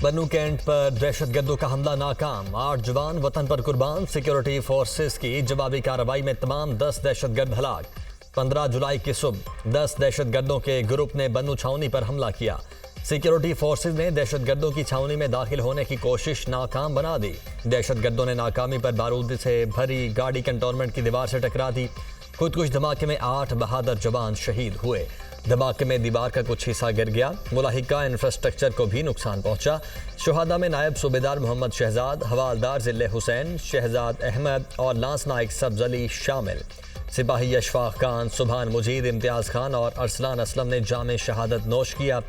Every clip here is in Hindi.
बन्नू कैंट पर दहशतगर्दों का हमला नाकाम, 8 जवान वतन पर कुर्बान। सिक्योरिटी फोर्सेस की जवाबी कार्रवाई में तमाम 10 दहशतगर्द हलाक। 15 जुलाई की सुबह 10 दहशतगर्दों के ग्रुप ने बन्नू छावनी पर हमला किया। सिक्योरिटी फोर्सेस ने दहशतगर्दों की छावनी में दाखिल होने की कोशिश नाकाम बना दी। दहशतगर्दों ने नाकामी पर बारूद से भरी गाड़ी कंटोनमेंट की दीवार से टकरा दी। खुदकुश धमाके में 8 बहादुर जवान शहीद हुए। धमाके में दीवार का कुछ हिस्सा गिर गया। मुलाहिका इंफ्रास्ट्रक्चर को भी नुकसान पहुंचा। शुहदा में नायब सूबेदार मोहम्मद शहजाद, हवालदार जिले हुसैन, शहजाद अहमद और लांस नाइक सब्ज अली शामिल। सिपाही अशफाक खान, सुभान मुजीद, इम्तियाज खान और अरसलान असलम ने जामे शहादत नोश किया।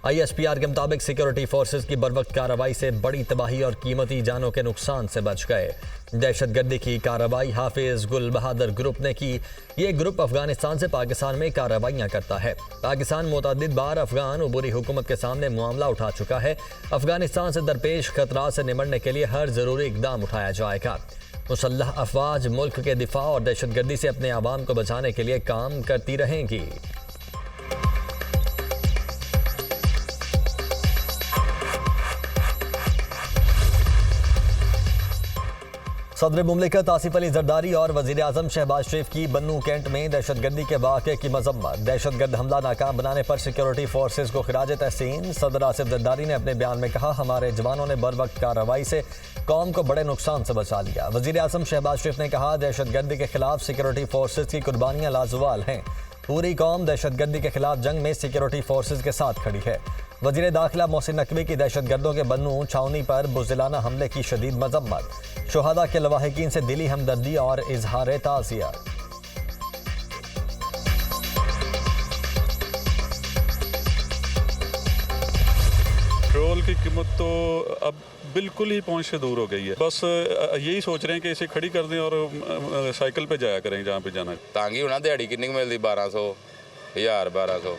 ISPR के मुताबिक सिक्योरिटी फोर्सेस की बरवक्त कार्रवाई से बड़ी तबाही और कीमती जानों के नुकसान से बच गए। दहशतगर्दी की कार्रवाई हाफिज गुल बहादुर ग्रुप ने की। ये ग्रुप अफगानिस्तान से पाकिस्तान में कार्रवाइयाँ करता है। पाकिस्तान मुतअद्दिद बार अफगान उबूरी हुकूमत के सामने मामला उठा चुका है। अफगानिस्तान से दरपेश खतरात से निमटने के लिए हर जरूरी इकदाम उठाया जाएगा। मुसल्लह अफवाज मुल्क के दिफा और दहशतगर्दी से अपने आवाम को बचाने के लिए काम करती रहेंगी। सदर मुमलिकत आसिफ अली जरदारी और वजीर आजम शहबाज शरीफ की बन्नू कैंट में दहशतगर्दी के वाक़े की मजम्मत। दहशतगर्द हमला नाकाम बनाने पर सिक्योरिटी फोर्सेस को खिराज तहसीन। सदर आसिफ जरदारी ने अपने बयान में कहा, हमारे जवानों ने बर वक्त कार्रवाई से कौम को बड़े नुकसान से बचा लिया। वजीर आजम शहबाज शरीफ ने कहा, दहशतगर्दी के खिलाफ सिक्योरिटी फोर्सेस की कुर्बानियाँ लाजवाल हैं। पूरी कौम दहशतगर्दी के खिलाफ जंग में सिक्योरिटी फोर्सेस के साथ खड़ी है। वजीर दाखिला मोहसिन नकवी की दहशतगर्दों के बन्नू छावनी पर बुज़दिलाना हमले की शदीद मजम्मत। शुहदा के लवाहिकीन से दिली हमदर्दी और इजहार ताज़ियत। पेट्रोल की कीमत तो अब बिल्कुल ही पहुंच से दूर हो गई है। बस यही सोच रहे हैं कि इसे खड़ी कर दें और साइकिल पे जाया करें जहाँ पे जाना है। तांगी होना दिहाड़ी कितनी मिलती 1200 1000 1200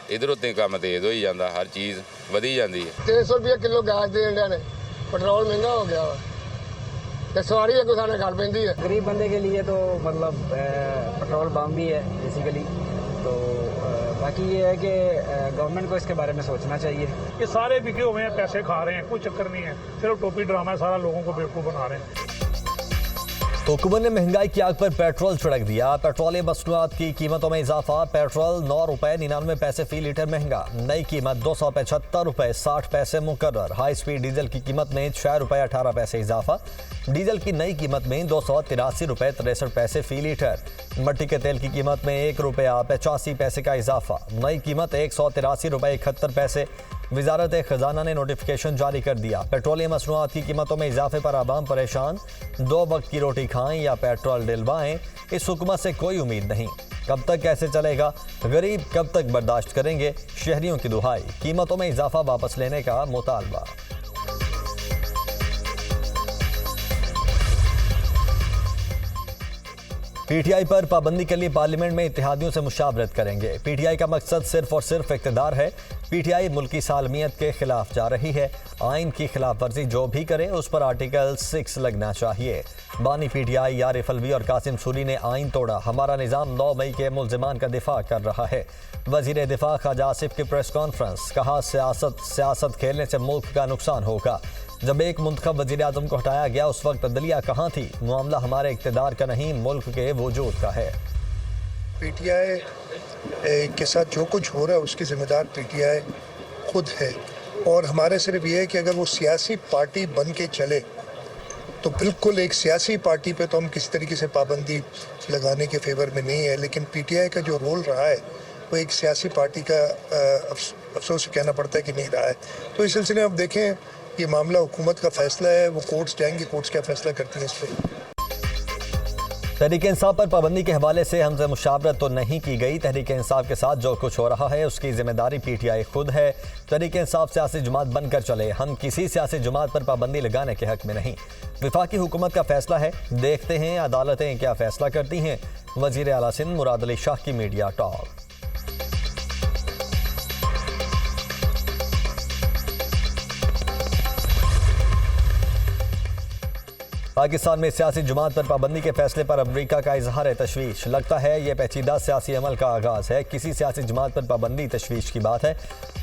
इधर उतने काम तेज हो ही जाता, हर चीज़ वधी जाती है। 300 रुपये किलो गैस देन ने, पेट्रोल महंगा हो गया वा, सवारी एक साढ़े घर पैंती है। गरीब बंदे के लिए तो मतलब पेट्रोल बम भी है बेसिकली। तो बाकी ये है कि गवर्नमेंट को इसके बारे में सोचना चाहिए। ये सारे बिके हुए हैं, पैसे खा रहे हैं, कोई चक्कर नहीं है, सिर्फ टोपी ड्रामा है, सारा लोगों को बेवकूफ़ बना रहे हैं। तो हुकूमत ने महंगाई की आग पर पेट्रोल छिड़क दिया। पेट्रोलियम मसनूआत की कीमतों में इजाफा। पेट्रोल 9 रुपये 99 पैसे फी लीटर महंगा। नई कीमत 275 रुपये 60 पैसे मुकर्रर। हाई स्पीड डीजल की कीमत में 6 रुपये 18 पैसे इजाफा। डीजल की नई कीमत में 283 रुपये 63 पैसे फी लीटर। मट्टी के तेल की कीमत में 1 रुपया 85 पैसे का इजाफा। नई कीमत 183 रुपये 71 पैसे। वजारत खजाना ने नोटिफिकेशन जारी कर दिया। पेट्रोलियम मसनूआत की कीमतों में इजाफे पर आवाम परेशान। 2 वक्त की रोटी खाएं या पेट्रोल डलवाएं, इस हुकूमत से कोई उम्मीद नहीं। कब तक कैसे चलेगा, गरीब कब तक बर्दाश्त करेंगे, शहरियों की दुहाई। कीमतों में इजाफा वापस लेने का मुतालबा। PTI पर पाबंदी के लिए पार्लियामेंट में इत्तेहादियों से मुशावरत करेंगे। PTI का मकसद सिर्फ और सिर्फ इक़्तिदार है। PTI मुल्की सालमियत के खिलाफ जा रही है। आइन की खिलाफ वर्जी जो भी करे उस पर आर्टिकल 6 लगना चाहिए। बानी PTI आरिफ अलवी और कासिम सूरी ने आइन तोड़ा। हमारा निज़ाम 9 मई के मुल्ज़िमान का दिफा कर रहा है। वज़ीर दिफा ख्वाजा आसिफ की प्रेस कॉन्फ्रेंस। कहा, सियासत खेलने से मुल्क का नुकसान होगा। जब एक मुंतखब वज़ीर आज़म को हटाया गया उस वक्त अदलिया कहाँ थी। मामला हमारे इक़्तिदार का नहीं, मुल्क के वजूद का है। PTI के साथ जो कुछ हो रहा है उसकी जिम्मेदार PTI खुद है। और हमारे सिर्फ ये है कि अगर वो सियासी पार्टी बन के चले तो बिल्कुल एक सियासी पार्टी पे तो हम किसी तरीके से पाबंदी लगाने के फेवर में नहीं है। लेकिन PTI का जो रोल रहा है वो एक सियासी पार्टी का अफसोस से कहना पड़ता है कि नहीं रहा है। तो इस सिलसिले में अब देखें, ये मामला हुकूमत का फैसला है, वो कोर्ट्स जाएंगे, कोर्ट्स क्या फैसला करती हैं इस पर। तहरीक इंसाफ पर पाबंदी के हवाले से हमसे मुशावरत तो नहीं की गई। तहरीक इंसाफ के साथ जो कुछ हो रहा है उसकी जिम्मेदारी PTI खुद है। तहरीक इंसाफ सियासी जमात बनकर चले, हम किसी सियासी जमात पर पाबंदी लगाने के हक में नहीं। वफाकी हुकूमत का फैसला है, देखते हैं अदालतें क्या फैसला करती हैं। वज़ीर आला सिंध मुराद अली शाह की मीडिया टॉक। पाकिस्तान में सियासी जमात पर पाबंदी के फैसले पर अमरीका का इजहार तशवीश। लगता है यह पेचीदा सियासी अमल का आगाज़ है। किसी सियासी जमात पर पाबंदी तशवीश की बात है।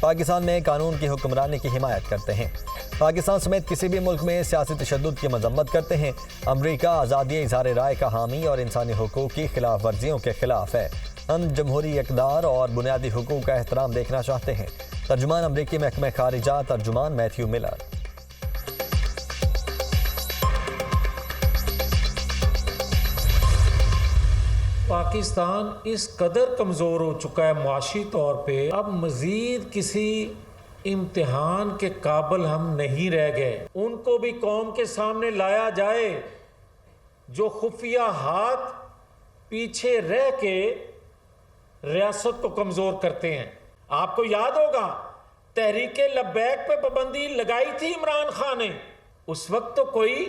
पाकिस्तान में कानून की हुक्मरानी की हिमायत करते हैं। पाकिस्तान समेत किसी भी मुल्क में सियासी तशद्दुद की मजम्मत करते हैं। अमरीका आज़ादी इज़हार राय का हामी और इंसानी हुकूक की खिलाफ वर्जियों के खिलाफ है। हम जमहूरी इक़दार और बुनियादी हुकूक का एहतराम देखना चाहते हैं। तर्जुमान अमरीकी महकमा खारिजा तर्जुमान मैथ्यू मिलर। पाकिस्तान इस कदर कमज़ोर हो चुका है मुआशी तौर पे, अब मज़ीद किसी इम्तिहान के काबिल हम नहीं रह गए। उनको भी कौम के सामने लाया जाए जो खुफिया हाथ पीछे रह के रियासत को कमज़ोर करते हैं। आपको याद होगा तहरीके लब्बैक पे पाबंदी लगाई थी इमरान खान ने, उस वक्त तो कोई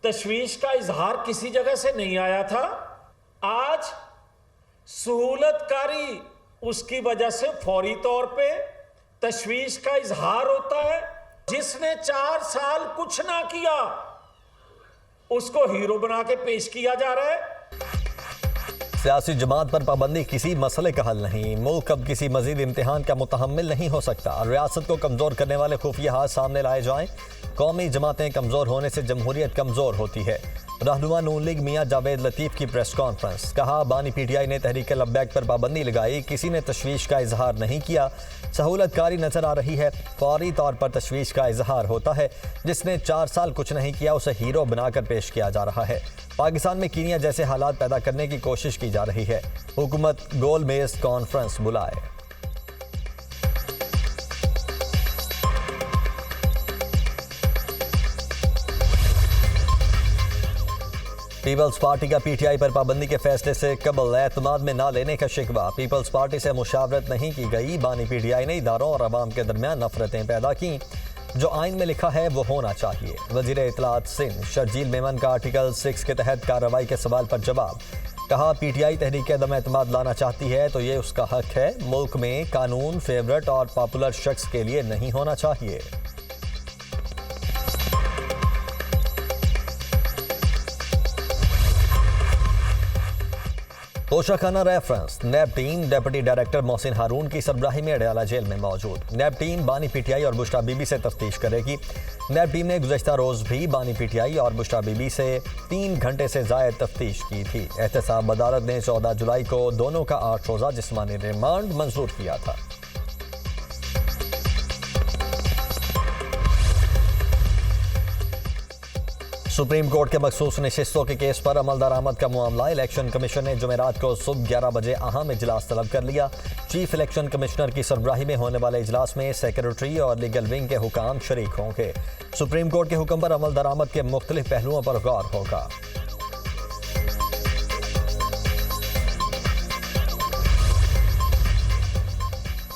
तशवीश का इजहार किसी जगह से नहीं आया था। आज सहूलतकारी उसकी वजह से फौरी तौर पे तशवीश का इजहार होता है। जिसने 4 साल कुछ ना किया उसको हीरो बना के पेश किया जा रहा है। सियासी जमात पर पाबंदी किसी मसले का हल नहीं। मुल्क अब किसी मजीद इम्तिहान का मुतहम्मिल नहीं हो सकता। रियासत को कमज़ोर करने वाले खुफिया हाथ सामने लाए जाएं। कौमी जमातें कमज़ोर होने से जमहूरियत कमज़ोर होती है। रहनुमा नून लीग मियां जावेद लतीफ़ की प्रेस कॉन्फ्रेंस। कहा बानी PTI ने तहरीक लब्बैक पर पाबंदी लगाई, किसी ने तशवीश का इजहार नहीं किया। सहूलतकारी नजर आ रही है। फौरी तौर पर तशवीश का इजहार होता है। जिसने 4 साल कुछ नहीं किया उसे हीरो बनाकर पेश किया जा रहा है। पाकिस्तान में कीनिया जैसे हालात पैदा करने की कोशिश की जा रही है। हुकूमत गोल मेज कॉन्फ्रेंस बुलाए। पीपल्स पार्टी का PTI पर पाबंदी के फैसले से कबल एतमाद में ना लेने का शिकवा। पीपल्स पार्टी से मुशावरत नहीं की गई। बानी PTI ने इदारों और अवाम के दरमियान नफरतें पैदा की। जो आइन में लिखा है वो होना चाहिए। वज़ीर इत्तलात सिंध शर्जील मेमन का आर्टिकल 6 के तहत कार्रवाई के सवाल पर जवाब। कहा PTI तहरीक अदम एतमाद लाना चाहती है तो ये उसका हक है। मुल्क में कानून फेवरेट और पॉपुलर शख्स के लिए नहीं होना चाहिए। तोशाखाना रेफरेंस। नैब टीम डेप्यूटी डायरेक्टर मोहसिन हारून की सरबराही में अडयाला जेल में मौजूद। नैब टीम बानी PTI और बुशरा बीबी से तफ्तीश करेगी। नैब टीम ने गुज़श्ता रोज़ भी बानी PTI और बुशरा बीबी से 3 घंटे से ज़ायद तफ्तीश की थी। एहतसाब अदालत ने 14 जुलाई को दोनों का 8 रोज़ा जिस्मानी रिमांड मंजूर किया था। सुप्रीम कोर्ट के मखसूस नशिस्तों के केस पर अमल दरामद का मामला। इलेक्शन कमीशन ने जुमेरात को सुबह 11 बजे अहम इजलास तलब कर लिया। चीफ इलेक्शन कमिश्नर की सरबराही में होने वाले इजलास में सेक्रेटरी और लीगल विंग के हुकाम शरीक होंगे। सुप्रीम कोर्ट के हुक्म पर अमल दरामद के मुख्तलिफ पहलुओं पर गौर होगा।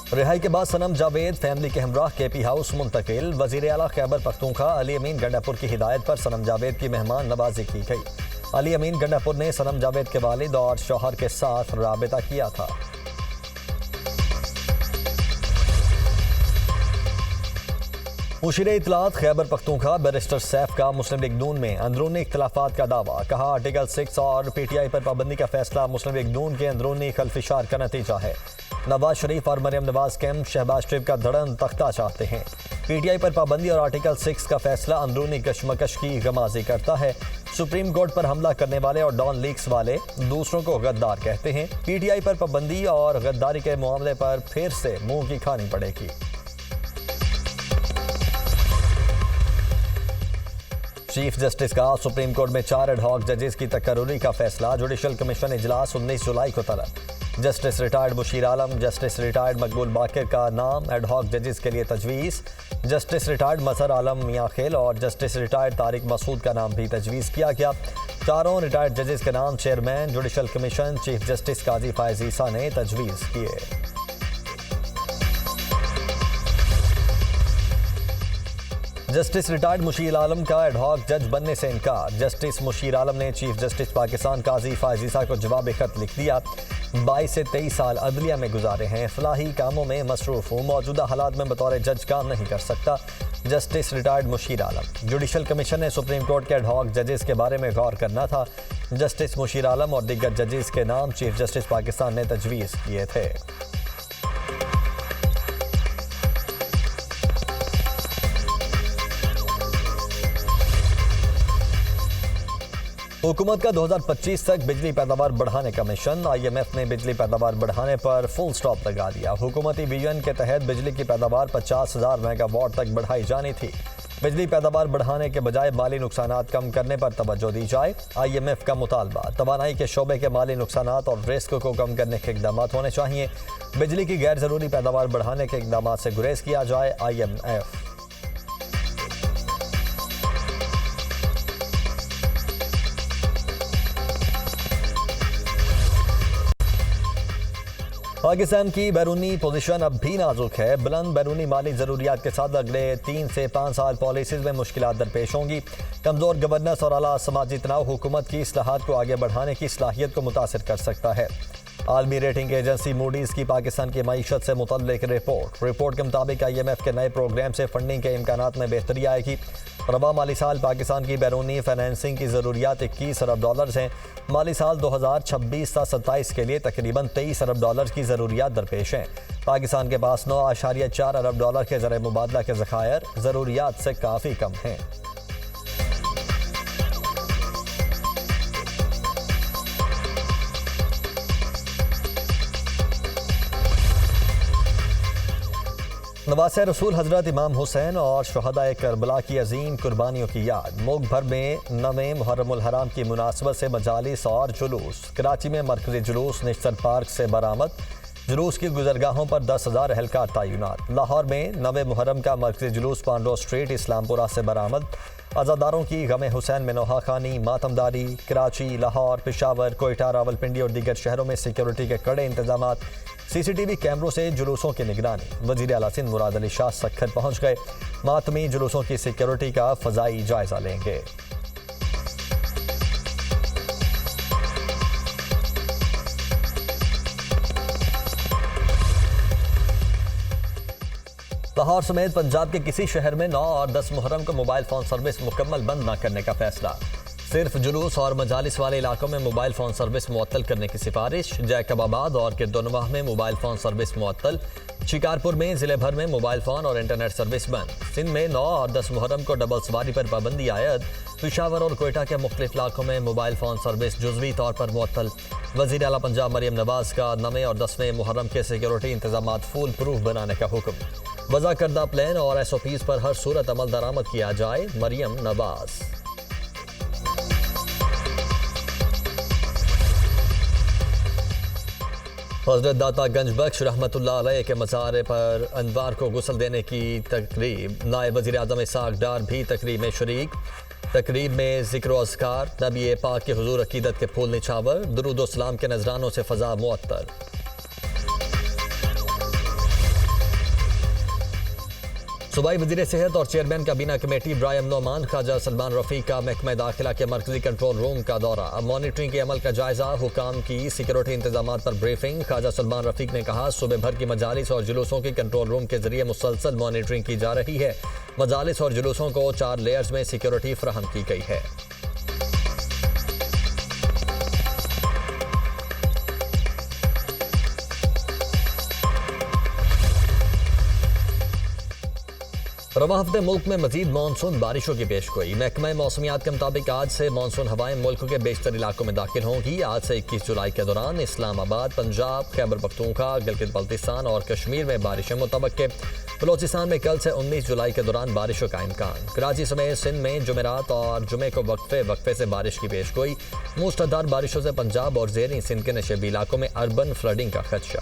रिहाई के बाद सनम जावेद फैमिली के हमराह KP हाउस मुंतकिल। वजीर आला खैबर पख्तूनख्वा अली अमीन गंडापुर की हिदायत पर सनम जावेद की मेहमान नवाजी की गई। अली अमीन गंडापुर ने सनम जावेद के वालिद और शौहर के साथ राबिता किया था। मुशीर इत्तलात खैबर पख्तूनख्वा बैरिस्टर सैफ का मुस्लिम लीग नून में अंदरूनी इख्तलाफात का दावा। कहा आर्टिकल 6 और PTI पर पाबंदी का फैसला मुस्लिम लीग नून के अंदरूनी खल्फिशार का नतीजा है। नवाज शरीफ और मरियम नवाज कैंप शहबाज शरीफ का धड़न तख्ता चाहते हैं। PTI पर पाबंदी और आर्टिकल 6 का फैसला अंदरूनी कशमकश की गमाजी करता है। सुप्रीम कोर्ट पर हमला करने वाले और डॉन लीक्स वाले दूसरों को गद्दार कहते हैं। PTI पर पाबंदी और गद्दारी के मामले पर फिर से मुंह की खानी पड़ेगी। चीफ जस्टिस का सुप्रीम कोर्ट में 4 एडहॉक जजेस की तकर्रुरी का फैसला। जुडिशल कमीशन इजलास 19 जुलाई को तलब। जस्टिस रिटायर्ड मुशीर आलम, जस्टिस रिटायर्ड मकबूल बाकिर का नाम एडहॉक जजेस के लिए तजवीज़। जस्टिस रिटायर्ड मजहर आलम मियां खेल और जस्टिस रिटायर्ड तारिक मसूद का नाम भी तजवीज़ किया गया। चारों रिटायर्ड जजेस के नाम chairman judicial commission chief justice Qazi Faez Isa ने तजवीज़ किए। जस्टिस रिटायर्ड मुशीर आलम का एडहॉक जज बनने से इनकार। जस्टिस मुशीर आलम ने चीफ जस्टिस पाकिस्तान काजी फायज़ ईसा को जवाब खत लिख दिया। 22 से 23 साल अदलिया में गुजारे हैं, फलाही कामों में मसरूफ हूँ, मौजूदा हालात में बतौर जज काम नहीं कर सकता। जस्टिस रिटायर्ड मुशीर आलम। जुडिशल कमीशन ने सुप्रीम कोर्ट के एडहॉक जजेस के बारे में गौर करना था। जस्टिस मुशीर आलम और दीगर जजेस के नाम चीफ जस्टिस पाकिस्तान ने तजवीज़ किए थे। हुकूमत का 2025 तक बिजली पैदावार बढ़ाने का मिशन। IMF ने बिजली पैदावार बढ़ाने पर फुल स्टॉप लगा दिया। हुकूमती विजन के तहत बिजली की पैदावार 50,000 मेगावाट तक बढ़ाई जानी थी। बिजली पैदावार बढ़ाने के बजाय माली नुकसानात कम करने पर तवज्जो दी जाए। IMF का मुतालबा, तवानाई के शोबे के माली नुकसानात और रिस्क को कम करने के इकदाम होने चाहिए। बिजली की गैर ज़रूरी पैदावार बढ़ाने के इकदाम से गुरेज किया जाए। IMF पाकिस्तान की बैरूनी पोजीशन अब भी नाजुक है। बुलंद बैरूनी माली ज़रूरियात के साथ अगले 3 से 5 साल पॉलिसीज़ में मुश्किलात दरपेश होंगी। कमज़ोर गवर्नेंस और आला समाजी तनाव हुकूमत की इस्लाहात को आगे बढ़ाने की सलाहियत को मुतासिर कर सकता है। आलमी रेटिंग एजेंसी मूडीज़ की पाकिस्तान की मईशत से मुतल्लिक रिपोर्ट के मुताबिक IMF के नए प्रोग्राम से फंडिंग के इम्कानात में बेहतरी आएगी। रवा माली साल पाकिस्तान की बैरूनी फाइनेंसिंग की ज़रूरियात $21 अरब हैं। माली साल 2026-27 के लिए तकरीबन $23 अरब की ज़रूरियात दरपेश हैं। पाकिस्तान के पास $9.4 अरब के ज़र मुबादला के ज़खायर ज़रूरियात से काफ़ी कम हैं। नवासे रसूल हज़रत इमाम हुसैन और शुहदाए करबला की अजीम कुर्बानियों की याद। मुल्क भर में 9वें मुहर्रमुल हराम की मुनासबत से मजालिस और जुलूस। कराची में मरकज़ी जुलूस निश्तर पार्क से बरामद। जुलूस की गुजरगाहों पर 10,000 एहलकार तैनात। लाहौर में 9वें मुहर्रम का मरकज़ी जुलूस पांडो स्ट्रीट इस्लामपुरा से बरामद। अज़ादारों की गमे हुसैन में नोहाखानी, मातमदारी। कराची, लाहौर, पेशावर, कोयटा, रावलपिंडी और दीगर शहरों में सिक्योरिटी के कड़े इंतजाम। CCTV कैमरों से जुलूसों की निगरानी। वज़ीर आला सिंध मुराद अली शाह सक्खर पहुंच गए। मातमी जुलूसों की सिक्योरिटी का फ़ज़ाई जायजा लेंगे। लाहौर समेत पंजाब के किसी शहर में 9 और 10 मुहर्रम को मोबाइल फ़ोन सर्विस मुकम्मल बंद न करने का फैसला। सिर्फ जुलूस और मजालिस वाले इलाकों में मोबाइल फ़ोन सर्विस मुअत्तल करने की सिफारिश। जैकबाबाद और किरदोनवाह में मोबाइल फ़ोन सर्विस मुअत्तल। शिकारपुर में ज़िले भर में मोबाइल फ़ोन और इंटरनेट सर्विस बंद। सिंध में 9 और 10 मुहर्रम को डबल सवारी पर पाबंदी आयद। पेशावर और कोयटा के मुख्तलिफ इलाकों में मोबाइल फ़ोन सर्विस जुज़वी तौर पर मुअत्तल। वज़ीर आला पंजाब मरियम नवाज़ का 9वें और 10वें मुहर्रम के सिक्योरिटी इंतजामात फुल प्रूफ बनाने का हुक्म। वज़ा करदा प्लान और SOPs पर हर सूरत अमल दरामद किया जाए। मरियम नवाज़। हज़रत दाता गंज बख्श रहमतुल्लाह अलैह के मज़ार पर अनवार को गुस्ल देने की तकरीब। नायब वज़ीर आज़म इसहाक़ डार भी तकरीब में शरीक। तकरीब में ज़िक्र व अज़कार, नबी पाक के हुज़ूर अक़ीदत के फूल निछावर। दुरूद व सलाम के नजरानों से फ़ज़ा मुअत्तर। सूबाई वज़ीर सेहत और चेयरमैन काबीना कमेटी इब्राहिम नोमान ख्वाजा सलमान रफ़ीक का महकमा दाखिला के मरकज़ी कंट्रोल रूम का दौरा। मॉनिटरिंग के अमल का जायजा। हुकाम की सिक्योरिटी इंतजामात पर ब्रीफिंग। ख्वाजा सलमान रफ़ीक ने कहा, सूबे भर की मजालिस और जुलूसों की कंट्रोल रूम के जरिए मुसलसल मॉनिटरिंग की जा रही है। मजालिस और जुलूसों को 4 लेयर्स में सिक्योरिटी फराहम की गई है। रवा हफ्ते मुल्क में मजीद मानसून बारिशों की पेशगोई। महकमा मौसमियात के मुताबिक आज से मानसून हवाएं मुल्क के बेशतर इलाकों में दाखिल होंगी। आज से 21 जुलाई के दौरान इस्लामाबाद, पंजाब, खैबर पख्तूनख्वा, गिलगित बल्तिस्तान और कश्मीर में बारिशें मुतवक्के। बलोचिस्तान में कल से 19 जुलाई के दौरान बारिशों का इम्कान। कराची समेत सिंध में जुमेरात और जुमे को वक्फे से बारिश की पेशगोई। मूसलाधार बारिशों से पंजाब और ज़ेरी सिंध के नशेबी इलाकों में अर्बन फ्लडिंग का खदशा।